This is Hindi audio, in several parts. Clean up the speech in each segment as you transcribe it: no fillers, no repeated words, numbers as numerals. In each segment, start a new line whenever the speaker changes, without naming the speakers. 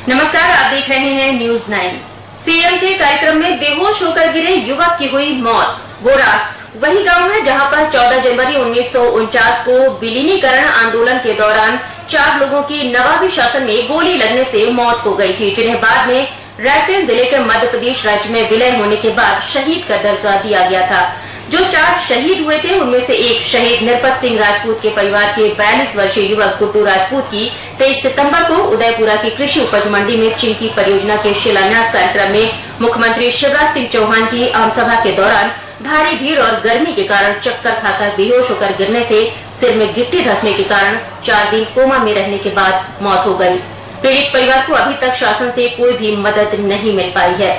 नमस्कार, आप देख रहे हैं न्यूज 9। सीएम के कार्यक्रम में बेहोश होकर गिरे युवक की हुई मौत। बोरास वही गांव है जहां पर 14 जनवरी 1949 को विलीनीकरण आंदोलन के दौरान 4 लोगों की नवाबी शासन में गोली लगने से मौत हो गई थी, जिन्हें बाद में रायसेन जिले के मध्य प्रदेश राज्य में विलय होने के बाद शहीद का दर्जा दिया गया था। जो 4 शहीद हुए थे उनमें से एक शहीद निरपत सिंह राजपूत के परिवार के 42 वर्षीय युवक गुड्डू राजपूत की 23 सितंबर को उदयपुरा की कृषि उपज मंडी में चिंकी परियोजना के शिलान्यास कार्यक्रम में मुख्यमंत्री शिवराज सिंह चौहान की आमसभा के दौरान भारी भीड़ और गर्मी के कारण चक्कर खाकर बेहोश होकर गिरने से सिर में गिट्टी धंसने के कारण 4 दिन कोमा में रहने के बाद मौत हो गई। पीड़ित परिवार को अभी तक शासन से कोई भी मदद नहीं मिल पाई है।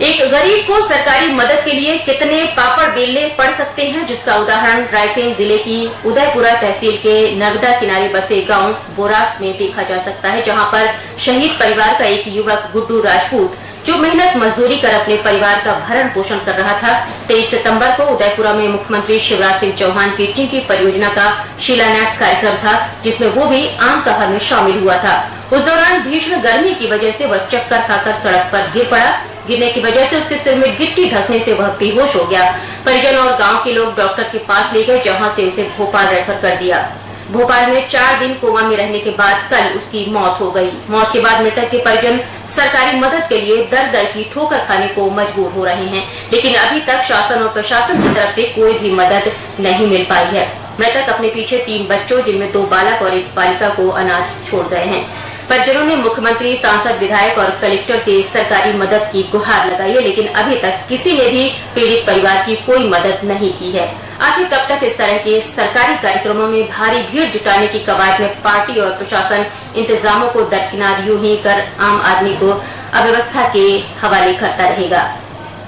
एक गरीब को सरकारी मदद के लिए कितने पापड़ बेलने पड़ सकते हैं, जिसका उदाहरण रायसेन जिले की उदयपुरा तहसील के नर्मदा किनारे बसे गांव बोरास में देखा जा सकता है, जहां पर शहीद परिवार का एक युवक गुड्डू राजपूत जो मेहनत मजदूरी कर अपने परिवार का भरण पोषण कर रहा था, 23 सितंबर को उदयपुरा में मुख्यमंत्री शिवराज सिंह चौहान की चिंकी परियोजना का शिलान्यास कार्यक्रम था, जिसमें वो भी आम सभा में शामिल हुआ था। उस दौरान भीषण गर्मी की वजह से वह चक्कर खाकर सड़क पर गिर पड़ा। गिरने की वजह से उसके सिर में गिट्टी धंसने से वह बेहोश हो गया। परिजन और गांव के लोग डॉक्टर के पास ले गए, जहां से उसे भोपाल रेफर कर दिया। भोपाल में 4 दिन कोमा में रहने के बाद कल उसकी मौत हो गई। मौत के बाद मृतक के परिजन सरकारी मदद के लिए दर दर की ठोकर खाने को मजबूर हो रहे हैं, लेकिन अभी तक शासन और प्रशासन की तरफ से कोई भी मदद नहीं मिल पाई है। मृतक अपने पीछे 3 बच्चों, जिनमें 2 बालक और 1 बालिका को अनाथ छोड़ गए हैं। परिजनों ने मुख्यमंत्री, सांसद, विधायक और कलेक्टर से सरकारी मदद की गुहार लगाई है, लेकिन अभी तक किसी ने भी पीड़ित परिवार की कोई मदद नहीं की है। आखिर कब तक इस तरह के सरकारी कार्यक्रमों में भारी भीड़ जुटाने की कवायद में पार्टी और प्रशासन इंतजामों को दरकिनार यूं ही कर आम आदमी को अव्यवस्था के हवाले करता रहेगा।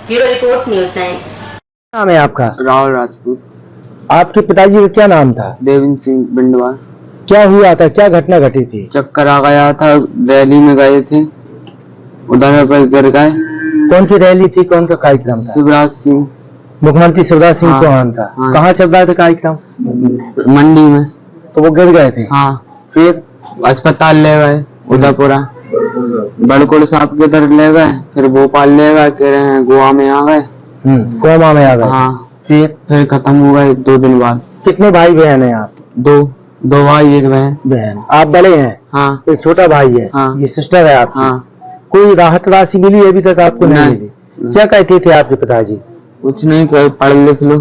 Bureau report, news 9।
नाम है आपका?
राहुल राजपूत।
आपके पिताजी का क्या नाम था?
देवेंद्र सिंह बिंडवाल।
क्या हुआ था, क्या घटना घटी थी?
चक्कर आ गया था, रैली में गए थे, उधर पर गिर गए।
कौन की रैली थी, कौन का कार्यक्रम था?
शिवराज सिंह,
मुख्यमंत्री शिवराज सिंह चौहान का।
हाँ।
कहाँ चल रहा था कार्यक्रम?
मंडी में।
तो वो गिर गए थे?
हाँ।
फिर
अस्पताल ले गए, उदयपुरा बड़कुल साहब के इधर ले गए, फिर भोपाल ले गए, कह रहे हैं गोवा में आ गए।
कोमा में आ गए।
हाँ।
फिर
खत्म हो गए 2 दिन बाद।
कितने भाई बहन है आप?
2 भाई, 1
बहन। आप बड़े हैं?
हाँ।
एक छोटा भाई है।
हाँ।
ये सिस्टर है आपकी?
हाँ।
कोई राहत राशि मिली अभी तक आपको? नहीं मिली। क्या कहते थे आपके पिताजी?
कुछ नहीं, पढ़ लिख लो।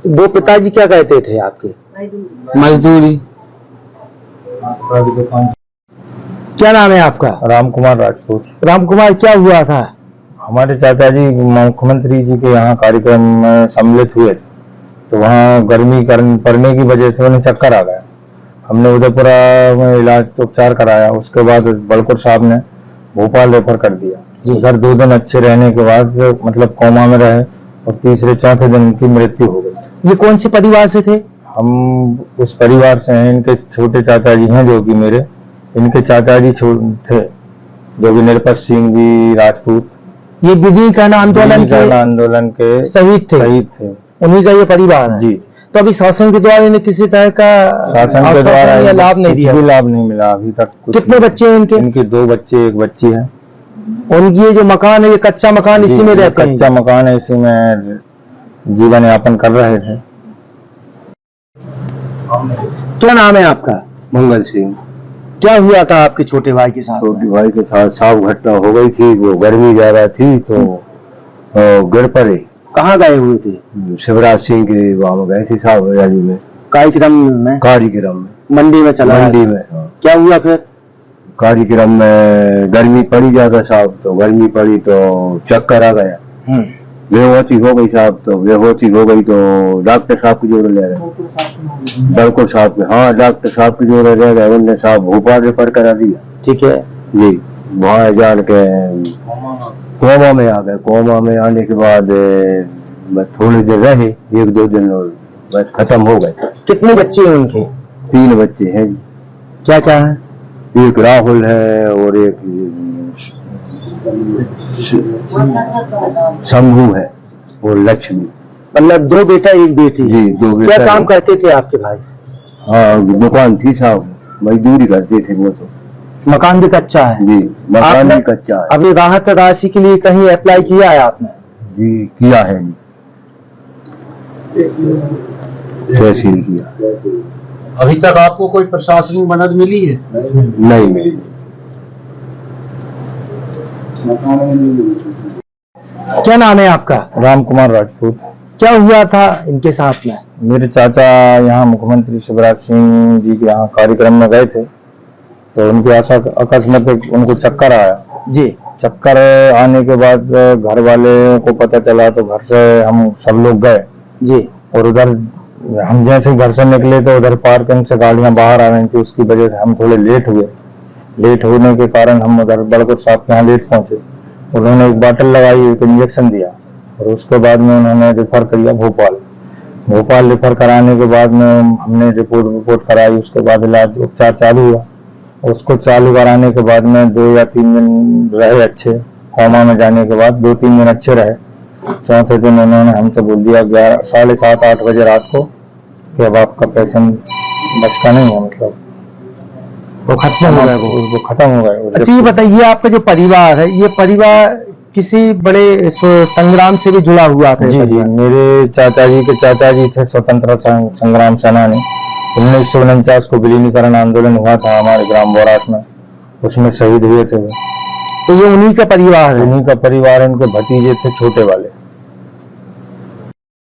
वो पिताजी क्या कहते थे आपके?
मजदूरी।
क्या नाम है आपका?
राम कुमार राजपूत।
राम कुमार, क्या हुआ था?
हमारे चाचा जी मुख्यमंत्री जी के यहाँ कार्यक्रम में सम्मिलित हुए थे, तो वहाँ गर्मी पड़ने की वजह से उन्हें चक्कर आ गया। हमने उदयपुरा में इलाज उपचार कराया, उसके बाद बड़कुल साहब ने भोपाल रेफर कर दिया। उधर 2 दिन अच्छे रहने के बाद मतलब कोमा में रहे और तीसरे चौथे दिन उनकी मृत्यु हो गई।
ये कौन से परिवार से थे?
हम उस परिवार से हैं। इनके छोटे चाचा जी हैं जो कि मेरे, इनके चाचा जी थे जो कि निरपत सिंह जी राजपूत।
ये विलीनीकरण
आंदोलन के शहीद थे।
उन्हीं का ये परिवार है।
जी।
तो अभी शासन के द्वारा इन्हें किसी तरह का
शासन के द्वारा
लाभ नहीं दिया?
लाभ नहीं मिला अभी तक।
कितने बच्चे हैं इनके?
इनके 2 बच्चे, 1 बच्ची है।
उनकी ये जो मकान है, ये कच्चा मकान, इसी में रहते हैं?
कच्चा मकान है, इसी में जीवन यापन कर रहे थे।
क्या नाम है आपका?
मंगल सिंह।
क्या हुआ था आपके छोटे भाई के साथ?
छोटे भाई के साथ साफ घटना हो गई थी। वो गर्मी ज्यादा थी तो गिर पड़े।
कहाँ गए हुए थे?
शिवराज सिंह के वहां गए थे साहब रैली में।
कार्यक्रम में?
कार्यक्रम में
मंडी में चला?
मंडी में। हाँ।
क्या हुआ फिर?
कार्यक्रम में गर्मी पड़ी ज्यादा साहब, तो गर्मी पड़ी तो चक्कर आ गया। बेहोशी हो गई साहब, तो बेहोशी हो गई तो डॉक्टर साहब की जोड़े ले गए। बड़कुल साहब के, हाँ डॉक्टर साहब की जोड़े ले गए। उन्होंने साहब भोपाल रेफर करा दिया।
ठीक है
जी। वहाँ जान के कोमा में आ गए। कोमा में आने के बाद थोड़ी देर रहे, 1-2 दिन, और बस खत्म हो गए।
कितने बच्चे हैं उनके?
3 बच्चे हैं जी।
क्या क्या है?
एक राहुल है और एक शंभू है और लक्ष्मी।
मतलब 2 बेटा 1 बेटी?
जी, 2 बेटा।
क्या काम करते थे आपके भाई?
हाँ, दुकान थी साहब, मजदूरी करते थे वो तो।
मकान भी कच्चा है
जी, मकान
आपने
भी कच्चा है।
अभी राहत राशि के लिए कहीं अप्लाई किया है आपने?
जी किया है जी, तहसील किया।
अभी तक आपको कोई प्रशासनिक मदद मिली है?
नहीं मिली।
क्या नाम है आपका?
राम कुमार राजपूत।
क्या हुआ था इनके साथ में?
मेरे चाचा यहाँ मुख्यमंत्री शिवराज सिंह जी के यहाँ कार्यक्रम में गए थे, तो उनके अकस्मात उनको चक्कर आया।
जी
चक्कर आने के बाद घर वाले को पता चला, तो घर से हम सब लोग गए
जी
और उधर हम जैसे घर से निकले तो उधर पार्किंग से गाड़ियां बाहर आ रही थी, उसकी वजह से हम थोड़े लेट हुए। लेट होने के कारण हम उधर बड़कोट साहब के यहाँ लेट पहुंचे। उन्होंने एक बॉटल लगाई, एक इंजेक्शन दिया और उसके बाद में उन्होंने रेफर किया भोपाल रेफर कराने के बाद में हमने रिपोर्ट कराई। उसके बाद इलाज उपचार चालू हुआ। उसको चालू कराने के बाद में 2 या 3 दिन रहे अच्छे, कोमा में जाने के बाद 2-3 दिन अच्छे रहे। चौथे दिन उन्होंने हमसे बोल दिया 7:30-8 बजे रात को कि अब आपका पेशेंट बचता नहीं है, मतलब
वो खत्म हो गए।
वो खत्म हो गए।
अच्छा ये बताइए, आपका जो परिवार है, ये परिवार किसी बड़े संग्राम से भी जुड़ा हुआ था?
जी जी, मेरे चाचा जी के चाचा जी थे स्वतंत्रता संग्राम सेनानी। 1949 को विलीनीकरण आंदोलन हुआ था हमारे ग्राम बोरास में, उसमें शहीद हुए थे वो।
तो ये उन्हीं का परिवार है?
उन्हीं का परिवार, इनके भतीजे थे छोटे वाले।